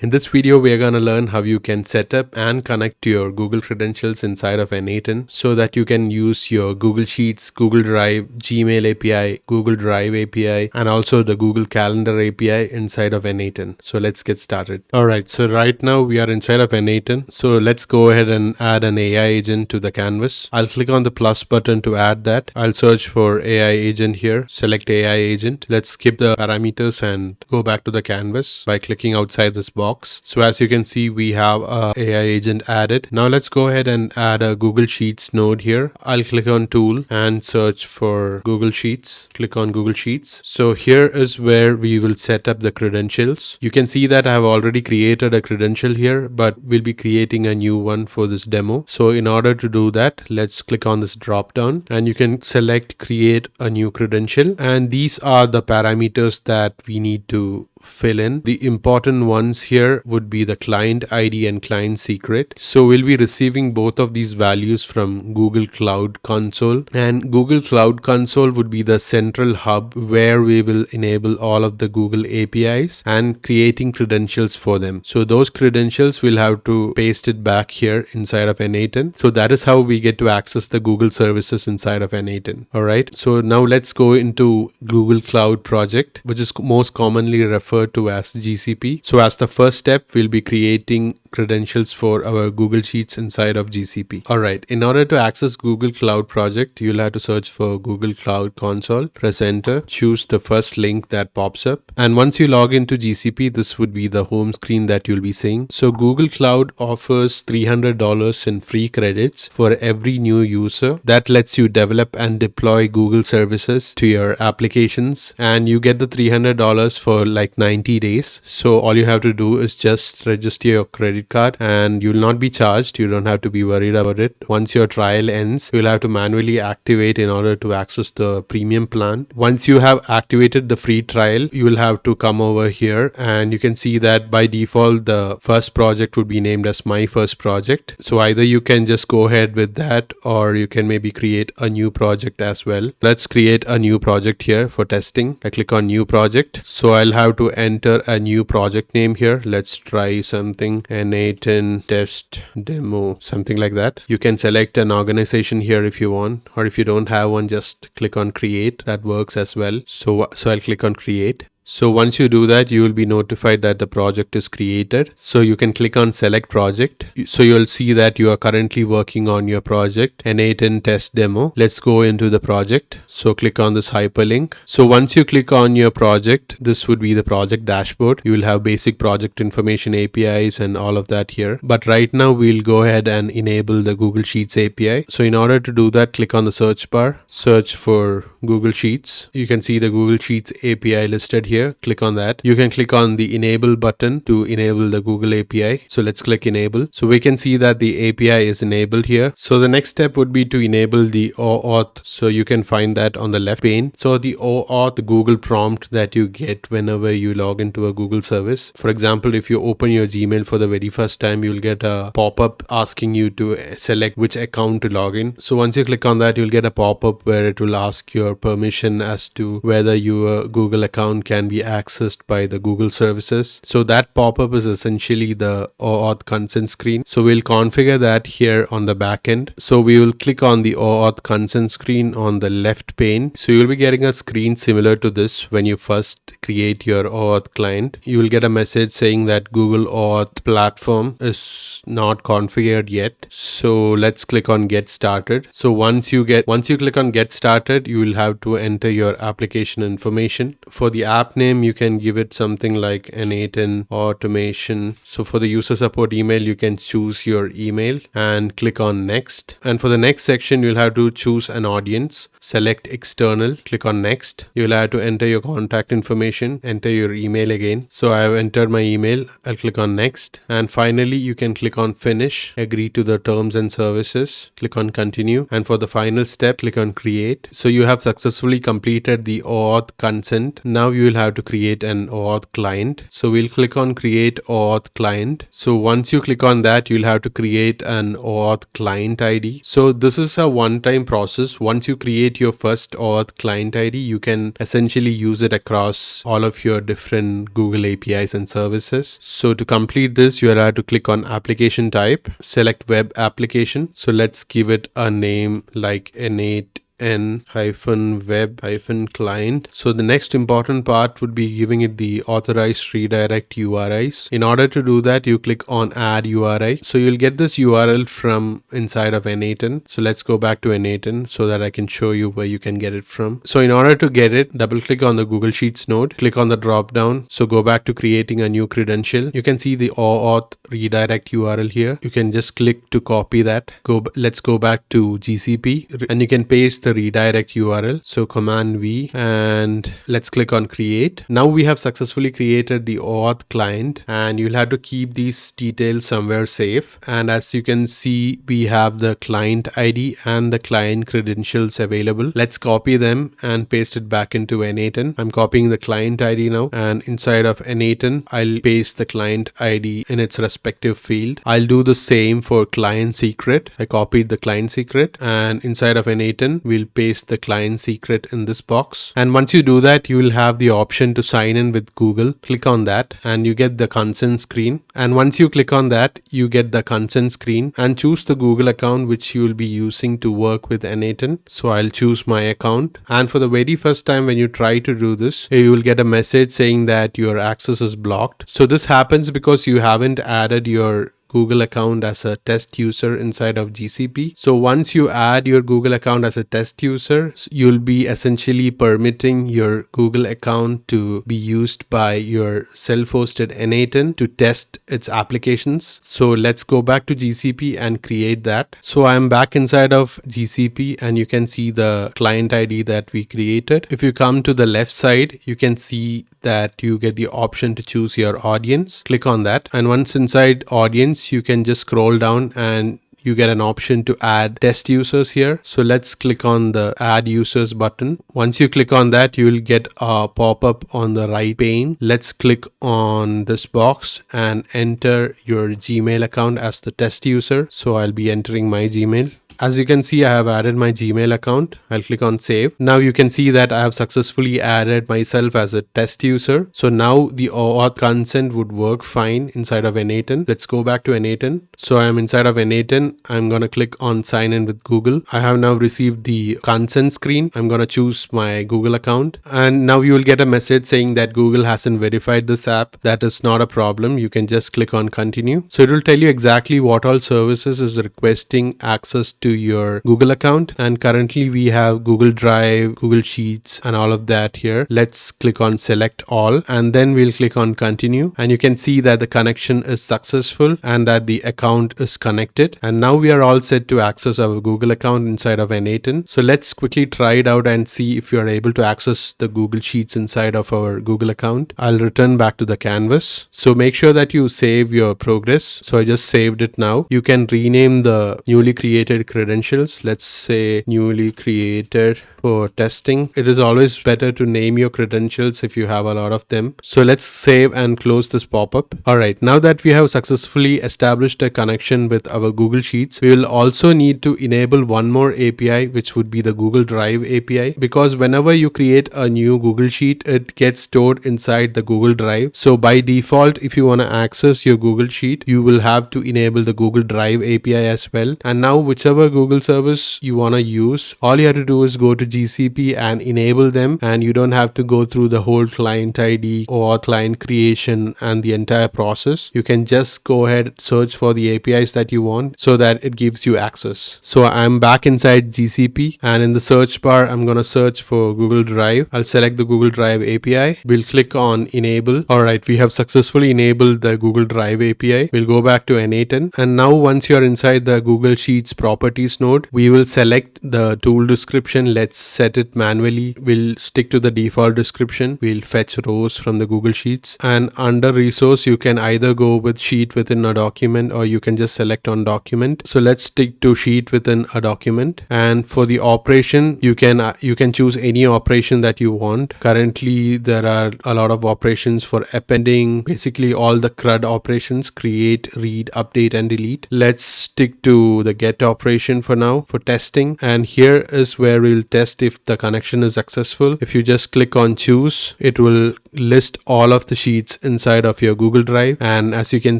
In this video, we are going to learn how you can set up and connect to your Google credentials inside of N8N so that you can use your Google Sheets, Google Drive, Gmail API, Google Drive API, and also the Google Calendar API inside of N8N. So let's get started. Alright, so right now we are inside of N8N. So let's go ahead and add an AI agent to the canvas. I'll click on the plus button to add that. I'll search for AI agent here, select AI agent. Let's skip the parameters and go back to the canvas by clicking outside this box. So as you can see, we have a AI agent added. Now let's go ahead and add a Google Sheets node here. I'll click on tool and search for Google Sheets. Click on Google Sheets. So here is where we will set up the credentials. You can see that I have already created a credential here, but we'll be creating a new one for this demo. So in order to do that, let's click on this drop down and you can select create a new credential. And these are the parameters that we need to fill in. The important ones here would be the client ID and client secret. So we'll be receiving both of these values from Google Cloud Console, and Google Cloud Console would be the central hub where we will enable all of the Google APIs and creating credentials for them. So those credentials we'll have to paste it back here inside of N8N. So that is how we get to access the Google services inside of N8N. Alright, so now let's go into Google Cloud Project, which is most commonly referred to as GCP. So as the first step, we'll be creating credentials for our Google Sheets inside of GCP. Alright, in order to access Google Cloud Project, you'll have to search for Google Cloud Console, press enter, choose the first link that pops up. And once you log into GCP, this would be the home screen that you'll be seeing. So Google Cloud offers $300 in free credits for every new user. That lets you develop and deploy Google services to your applications, and you get the $300 for like 90 days. So all you have to do is just register your credit card and you'll not be charged. You don't have to be worried about it. Once your trial ends, you'll have to manually activate in order to access the premium plan. Once you have activated the free trial, you will have to come over here and you can see that by default the first project would be named as my first project. So either you can just go ahead with that or you can maybe create a new project as well. Let's create a new project here for testing. I click on new project. So I'll have to enter a new project name here. Let's try something N8N test demo, something like that. You can select an organization here if you want, or if you don't have one, just click on create. That works as well. So I'll click on create. So once you do that, you will be notified that the project is created. So you can click on select project. So you'll see that you are currently working on your project N8N test demo. Let's go into the project. So click on this hyperlink. So once you click on your project, this would be the project dashboard. You will have basic project information, APIs and all of that here. But right now we'll go ahead and enable the Google Sheets API. So in order to do that, click on the search bar, search for Google Sheets. You can see the Google Sheets API listed here. Click on that. You can click on the enable button to enable the Google API. So let's click enable. So we can see that the API is enabled here. So the next step would be to enable the OAuth. So you can find that on the left pane. So the OAuth Google prompt that you get whenever you log into a Google service. For example, if you open your Gmail for the very first time, you'll get a pop-up asking you to select which account to log in. So once you click on that, you'll get a pop-up where it will ask your permission as to whether your Google account can be accessed by the Google services. So that pop-up is essentially the OAuth consent screen. So we'll configure that here on the back end. So we will click on the OAuth consent screen on the left pane. So you'll be getting a screen similar to this when you first create your OAuth client. You will get a message saying that Google OAuth platform is not configured yet. So let's click on get started. So once you click on get started, you will have to enter your application information. For the app name, you can give it something like N8N automation. So for the user support email, you can choose your email and click on next. And for the next section, you'll have to choose an audience, select external, click on next. You'll have to enter your contact information, enter your email again. So I have entered my email. I'll click on next. And finally, you can click on finish, agree to the terms and services, click on continue. And for the final step, click on create. So you have successfully completed the OAuth consent. Now you will have to create an OAuth client. So we'll click on create OAuth client. So once you click on that, you'll have to create an OAuth client ID. So this is a one-time process. Once you create your first OAuth client ID, you can essentially use it across all of your different Google APIs and services. So to complete this, you'll have to click on application type, select web application. So let's give it a name like N8N-web-client. So the next important part would be giving it the authorized redirect URIs. In order to do that, you click on add URI. So you'll get this URL from inside of N8N. So let's go back to N8N so that I can show you where you can get it from. So in order to get it, double click on the Google Sheets node, click on the drop down. So go back to creating a new credential. You can see the OAuth redirect URL here. You can just click to copy that. Let's go back to GCP and you can paste the redirect URL. So Command V and let's click on create. Now we have successfully created the OAuth client and you'll have to keep these details somewhere safe. And as you can see, we have the client ID and the client credentials available. Let's copy them and paste it back into N8N. I'm copying the client ID now, and inside of N8N, I'll paste the client ID in its respective field. I'll do the same for client secret. I copied the client secret, and inside of N8N, we'll paste the client secret in this box. And once you do that, you will have the option to sign in with Google. Click on that and you get the consent screen. And once you click on that, you get the consent screen and choose the Google account which you will be using to work with N8N. So I'll choose my account. And for the very first time when you try to do this, you will get a message saying that your access is blocked. So this happens because you haven't added your Google account as a test user inside of GCP. So once you add your Google account as a test user, you'll be essentially permitting your Google account to be used by your self-hosted N8N to test its applications. So let's go back to GCP and create that. So I'm back inside of GCP and you can see the client ID that we created. If you come to the left side, you can see that you get the option to choose your audience. Click on that, and once inside audience, you can just scroll down and you get an option to add test users here. So let's click on the add users button. Once you click on that, you will get a pop-up on the right pane. Let's click on this box and enter your Gmail account as the test user. So I'll be entering my Gmail. As you can see, I have added my Gmail account. I'll click on save. Now you can see that I have successfully added myself as a test user. So now the OAuth consent would work fine inside of N8N. Let's go back to N8N. So I'm inside of N8N. I'm going to click on sign in with Google. I have now received the consent screen. I'm going to choose my Google account. And now you will get a message saying that Google hasn't verified this app. That is not a problem. You can just click on continue. So it will tell you exactly what all services is requesting access to your Google account, and currently we have Google Drive, Google Sheets and all of that here. Let's click on select all and then we'll click on continue, and you can see that the connection is successful and that the account is connected, and now we are all set to access our Google account inside of N8N. So let's quickly try it out and see if you are able to access the Google Sheets inside of our Google account. I'll return back to the canvas. So make sure that you save your progress. So I just saved it now. You can rename the newly created credentials. Let's say newly created for testing. It is always better to name your credentials if you have a lot of them. So let's save and close this pop-up. Alright, now that we have successfully established a connection with our Google Sheets, we will also need to enable one more API, which would be the Google Drive API, because whenever you create a new Google Sheet, it gets stored inside the Google Drive. So by default, if you want to access your Google Sheet, you will have to enable the Google Drive API as well. And now whichever Google service you want to use, all you have to do is go to GCP and enable them, and you don't have to go through the whole client ID or client creation and the entire process. You can just go ahead, search for the APIs that you want so that it gives you access. So I'm back inside GCP, and in the search bar, I'm going to search for Google Drive. I'll select the Google Drive API. We'll click on enable. Alright, we have successfully enabled the Google Drive API. We'll go back to N8N, and now once you're inside the Google Sheets property properties node, we will select the tool description. Let's set it manually. We'll stick to the default description. We'll fetch rows from the Google Sheets, and under resource you can either go with sheet within a document, or you can just select on document. So let's stick to sheet within a document. And for the operation, you can choose any operation that you want. Currently there are a lot of operations for appending, basically all the CRUD operations: create, read, update and delete. Let's stick to the get operation for now for testing, and here is where we'll test if the connection is successful. If you just click on choose, it will list all of the sheets inside of your Google Drive, and as you can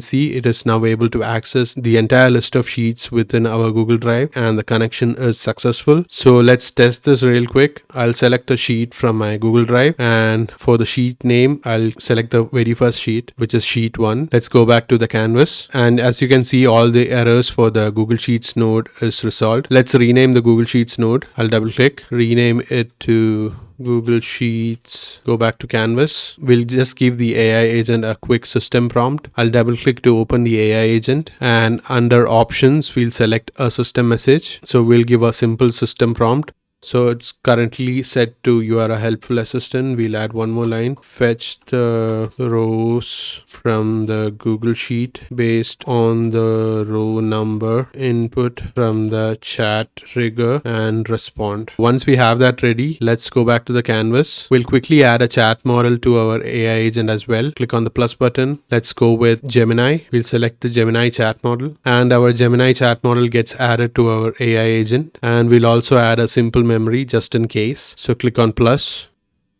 see, it is now able to access the entire list of sheets within our Google Drive, and the connection is successful. So let's test this real quick. I'll select a sheet from my Google Drive, and for the sheet name, I'll select the very first sheet, which is sheet 1. Let's go back to the canvas, and as you can see, all the errors for the Google Sheets node is resolved. Let's rename the Google Sheets node. I'll double click, rename it to Google Sheets, go back to canvas. We'll just give the AI agent a quick system prompt. I'll double click to open the AI agent, and under options, we'll select a system message. So we'll give a simple system prompt. So it's currently set to you are a helpful assistant. We'll add one more line. Fetch the rows from the Google Sheet based on the row number, input from the chat trigger and respond. Once we have that ready, let's go back to the canvas. We'll quickly add a chat model to our AI agent as well. Click on the plus button. Let's go with Gemini. We'll select the Gemini chat model, and our Gemini chat model gets added to our AI agent, and we'll also add a simple memory just in case. So click on plus.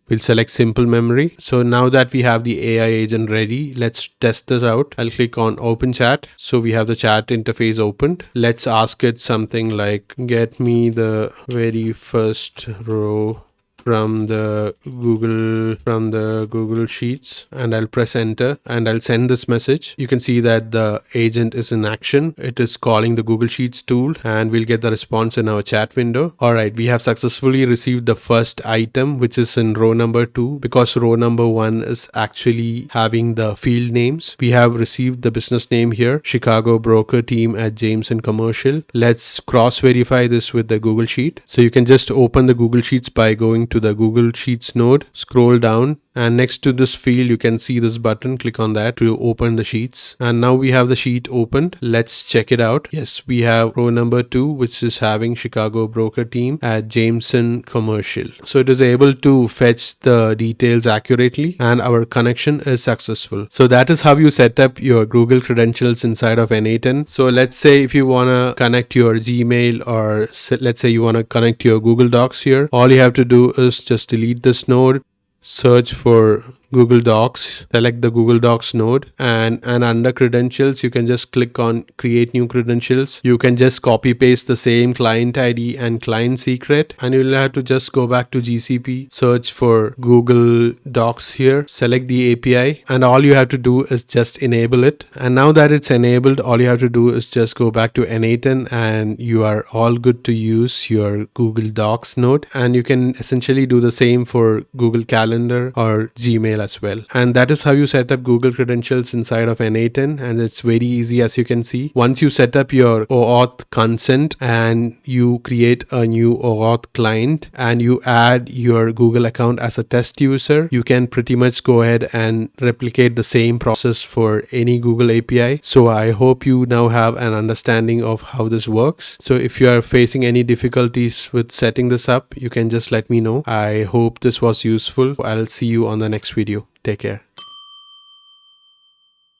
We'll select simple memory. So now that we have the AI agent ready, let's test this out. I'll click on open chat. So we have the chat interface opened. Let's ask it something like, get me the very first row from the Google Sheets, and I'll press enter, and I'll send this message. You can see that the agent is in action. It is calling the Google Sheets tool, and we'll get the response in our chat window. All right, we have successfully received the first item, which is in row number 2, because row number 1 is actually having the field names. We have received the business name here, Chicago Broker Team at Jameson Commercial. Let's cross verify this with the Google Sheet. So you can just open the Google Sheets by going to the Google Sheets node, scroll down, and next to this field you can see this button. Click on that to open the sheets, and now we have the sheet opened. Let's check it out. Yes, we have row number 2, which is having Chicago Broker Team at Jameson Commercial. So it is able to fetch the details accurately, and our connection is successful. So that is how you set up your Google credentials inside of N8N. So let's say if you want to connect your Gmail, or let's say you want to connect your Google Docs here, all you have to do is just delete this node, search for Google Docs, select the Google Docs node, and under credentials, you can just click on create new credentials. You can just copy paste the same client ID and client secret, and you'll have to just go back to GCP, search for Google Docs here, select the API, and all you have to do is just enable it. And now that it's enabled, all you have to do is just go back to N8N, and you are all good to use your Google Docs node. And you can essentially do the same for Google Calendar or Gmail as well. And that is how you set up Google credentials inside of N8N, and it's very easy. As you can see, once you set up your OAuth consent and you create a new OAuth client and you add your Google account as a test user, you can pretty much go ahead and replicate the same process for any Google API. So I hope you now have an understanding of how this works. So if you are facing any difficulties with setting this up, you can just let me know. I hope this was useful. I'll see you on the next video. Take care.